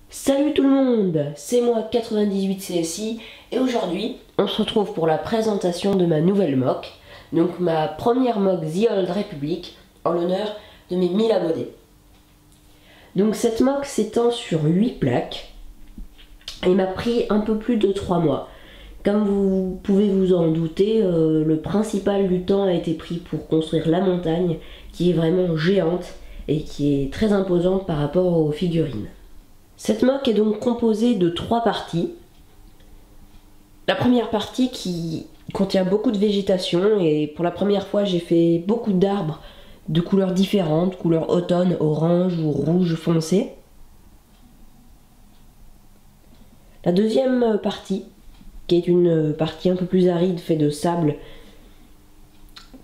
Salut tout le monde, c'est moi 98 CSI et aujourd'hui on se retrouve pour la présentation de ma nouvelle mock, donc ma première mock The Old Republic en l'honneur de mes 1000 abonnés. Donc cette mock s'étend sur 8 plaques et m'a pris un peu plus de 3 mois. Comme vous pouvez vous en douter, le principal du temps a été pris pour construire la montagne qui est vraiment géante et qui est très imposante par rapport aux figurines. Cette mock est donc composée de 3 parties. La première partie qui contient beaucoup de végétation et pour la première fois j'ai fait beaucoup d'arbres de couleurs différentes, couleur automne, orange ou rouge foncé. La deuxième partie, qui est une partie un peu plus aride, faite de sable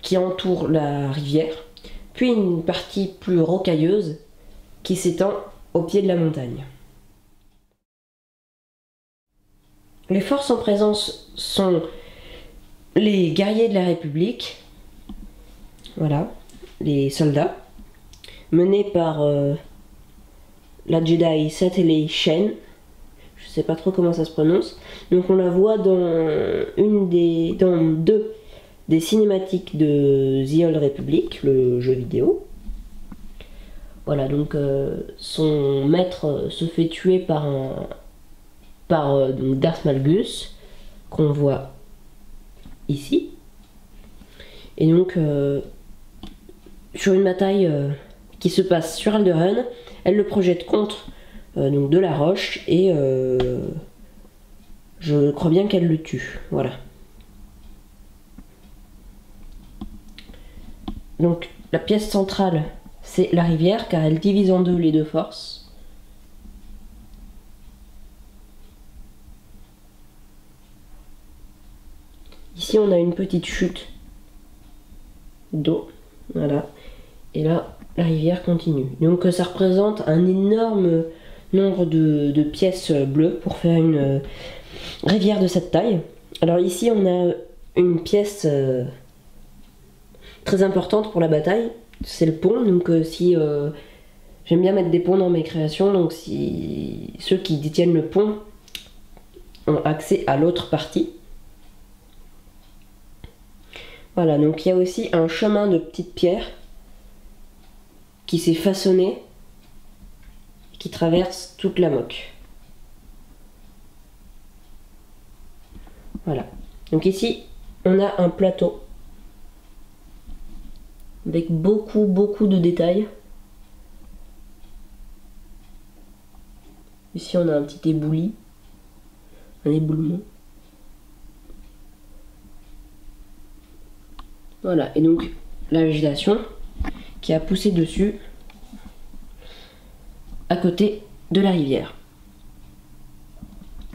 qui entoure la rivière, puis une partie plus rocailleuse qui s'étend au pied de la montagne. Les forces en présence sont les guerriers de la République, voilà, les soldats, menés par la Jedi Satele Shen, je sais pas trop comment ça se prononce, donc on la voit dans deux des cinématiques de The Old Republic, le jeu vidéo. Voilà, donc son maître se fait tuer par donc Darth Malgus, qu'on voit ici. Et donc, sur une bataille qui se passe sur Alderaan, elle le projette contre donc de la roche et je crois bien qu'elle le tue. Voilà. Donc, la pièce centrale, c'est la rivière, car elle divise en deux les deux forces. Ici, on a une petite chute d'eau, voilà, et là, la rivière continue. Donc, ça représente un énorme nombre de pièces bleues pour faire une rivière de cette taille. Alors ici, on a une pièce très importante pour la bataille, c'est le pont. Donc, si j'aime bien mettre des ponts dans mes créations, donc si ceux qui détiennent le pont ont accès à l'autre partie. Voilà, donc il y a aussi un chemin de petites pierres qui s'est façonné et qui traverse toute la mock. Voilà, donc ici on a un plateau avec beaucoup de détails. Ici on a un petit éboulis, un éboulement. Voilà, et donc la végétation qui a poussé dessus à côté de la rivière.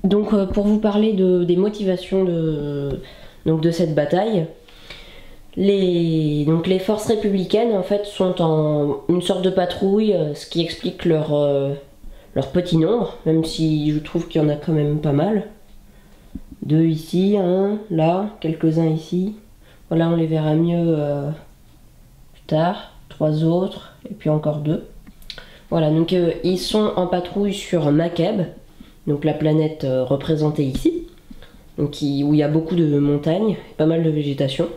Donc pour vous parler des motivations de cette bataille, les forces républicaines en fait sont en une sorte de patrouille, ce qui explique leur petit nombre, même si je trouve qu'il y en a quand même pas mal. 2 ici, un là, quelques-uns ici. Voilà, on les verra mieux plus tard. 3 autres, et puis encore 2. Voilà, donc ils sont en patrouille sur Makeb, donc la planète représentée ici, donc où il y a beaucoup de montagnes, pas mal de végétation.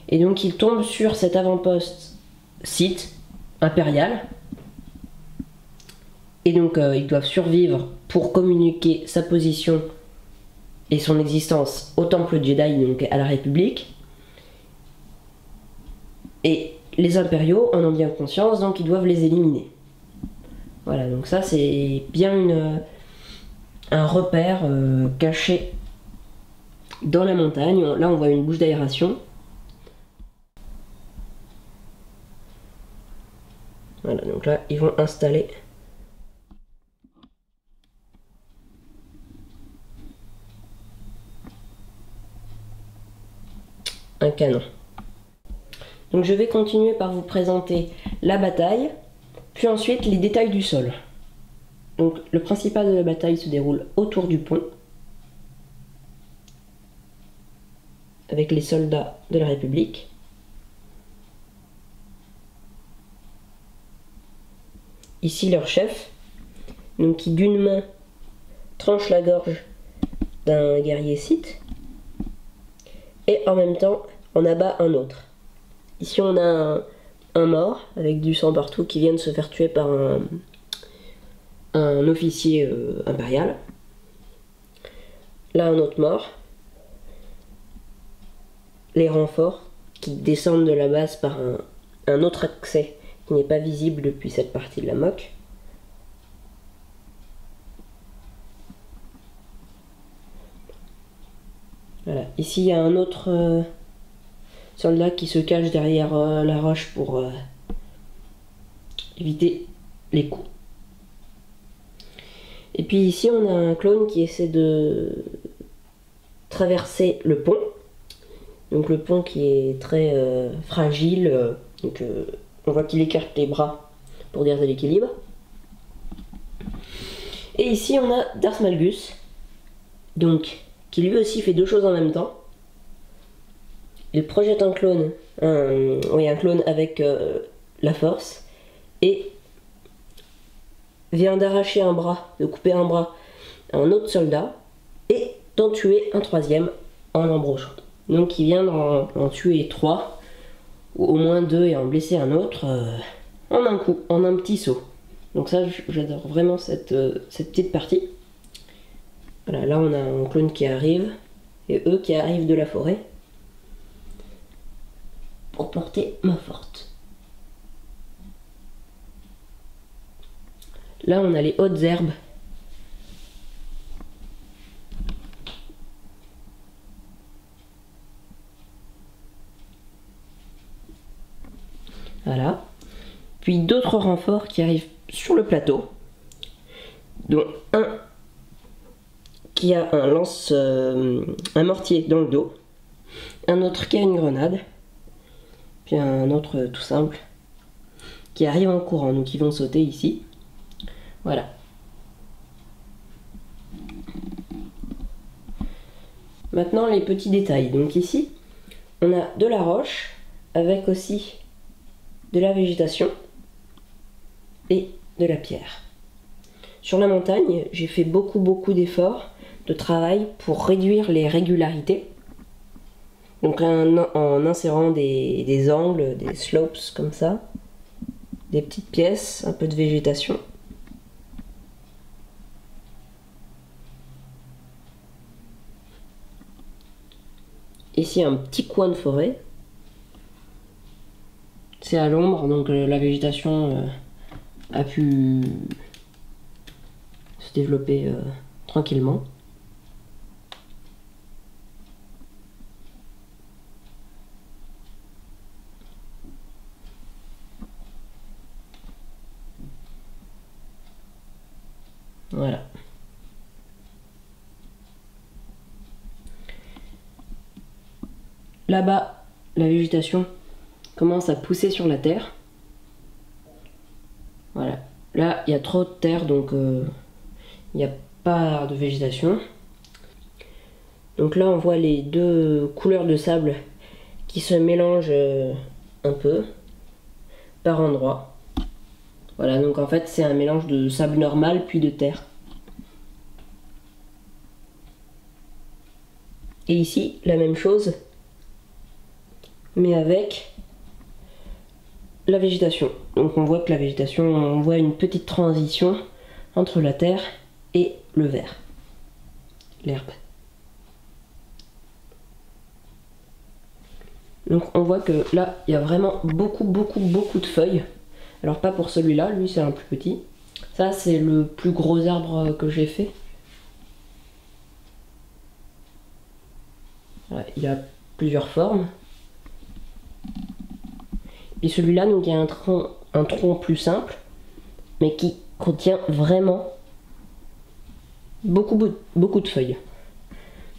Et donc ils tombent sur cet avant-poste site impérial. Et donc ils doivent survivre pour communiquer sa position et son existence au Temple Jedi, donc à la République. Et les impériaux en ont bien conscience, donc ils doivent les éliminer. Voilà, donc ça c'est bien un repère caché dans la montagne. Là on voit une bouche d'aération. Voilà, donc là ils vont installer un canon. Donc je vais continuer par vous présenter la bataille, puis ensuite les détails du sol. Donc le principal de la bataille se déroule autour du pont, avec les soldats de la République. Ici leur chef, donc qui d'une main tranche la gorge d'un guerrier scythe et en même temps on abat un autre. Ici on a un mort avec du sang partout qui vient de se faire tuer par un officier impérial. Là un autre mort. Les renforts qui descendent de la base par un autre accès qui n'est pas visible depuis cette partie de la moque. Voilà, ici il y a un autre soldat qui se cache derrière la roche pour éviter les coups. Et puis ici on a un clone qui essaie de traverser le pont. Donc le pont qui est très fragile, donc on voit qu'il écarte les bras pour garder l'équilibre. Et ici on a Darth Malgus, donc qui lui aussi fait deux choses en même temps. Il projette un clone, un clone avec la force, et vient d'arracher un bras, de couper un bras à un autre soldat, et d'en tuer un troisième en l'embrochant. Donc il vient d'en tuer 3, ou au moins 2 et en blesser un autre, en un coup, en un petit saut. Donc ça j'adore vraiment cette petite partie. Voilà, là on a un clone qui arrive, et eux qui arrivent de la forêt, pour porter main forte. Là on a les hautes herbes. Voilà. Puis d'autres renforts qui arrivent sur le plateau, dont un qui a un mortier dans le dos, un autre qui a une grenade, puis un autre tout simple qui arrive en courant, donc ils vont sauter ici. Voilà. Maintenant les petits détails. Donc ici, on a de la roche avec aussi de la végétation et de la pierre. Sur la montagne, j'ai fait beaucoup d'efforts de travail pour réduire les régularités. Donc en insérant des angles, des slopes comme ça, des petites pièces, un peu de végétation. Ici un petit coin de forêt. C'est à l'ombre, donc la végétation a pu se développer tranquillement. Voilà. Là-bas, la végétation commence à pousser sur la terre. Voilà. Là, il y a trop de terre, donc il n'y a pas de végétation. Donc là, on voit les deux couleurs de sable qui se mélangent un peu par endroits. Voilà, donc en fait, c'est un mélange de sable normal puis de terre. Et ici, la même chose, mais avec la végétation. Donc on voit que la végétation, on voit une petite transition entre la terre et le vert, l'herbe. Donc on voit que là, il y a vraiment beaucoup de feuilles. Alors pas pour celui-là, lui c'est un plus petit. Ça c'est le plus gros arbre que j'ai fait. Voilà, il a plusieurs formes. Et celui-là, donc il y a un tronc plus simple, mais qui contient vraiment beaucoup de feuilles.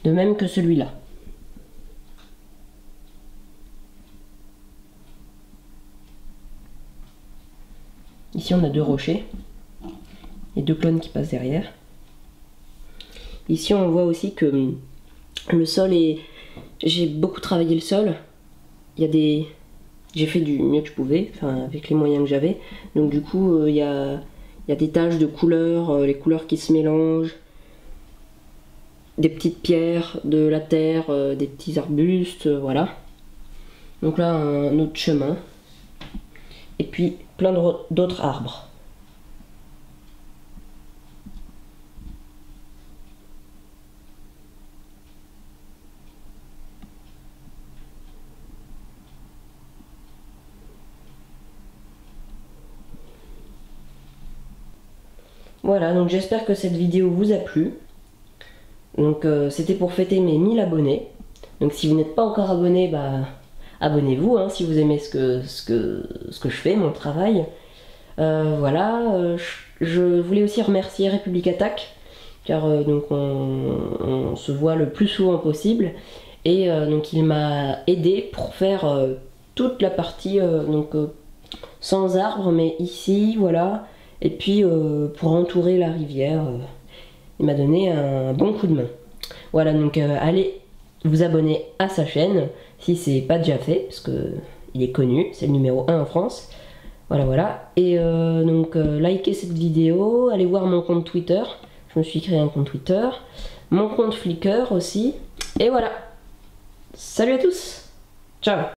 De même que celui-là. Ici on a deux rochers et deux clones qui passent derrière. Ici on voit aussi que le sol est... J'ai beaucoup travaillé le sol. Il y a des... J'ai fait du mieux que je pouvais, enfin avec les moyens que j'avais. Donc du coup il y a Il y a des taches de couleurs, les couleurs qui se mélangent, des petites pierres, de la terre, des petits arbustes, voilà. Donc là, un autre chemin. Et puis plein d'autres arbres. Voilà, donc j'espère que cette vidéo vous a plu. Donc c'était pour fêter mes 1000 abonnés. Donc si vous n'êtes pas encore abonné, bah abonnez-vous hein, si vous aimez ce que je fais, mon travail. Voilà, je voulais aussi remercier République Attack, car donc on se voit le plus souvent possible. Et donc il m'a aidé pour faire toute la partie sans arbres, mais ici, voilà. Et puis pour entourer la rivière, il m'a donné un bon coup de main. Voilà, donc allez vous abonner à sa chaîne si c'est pas déjà fait, parce que il est connu, c'est le numéro 1 en France. Voilà, voilà. Et likez cette vidéo, allez voir mon compte Twitter. Je me suis créé un compte Twitter. Mon compte Flickr aussi. Et voilà. Salut à tous. Ciao.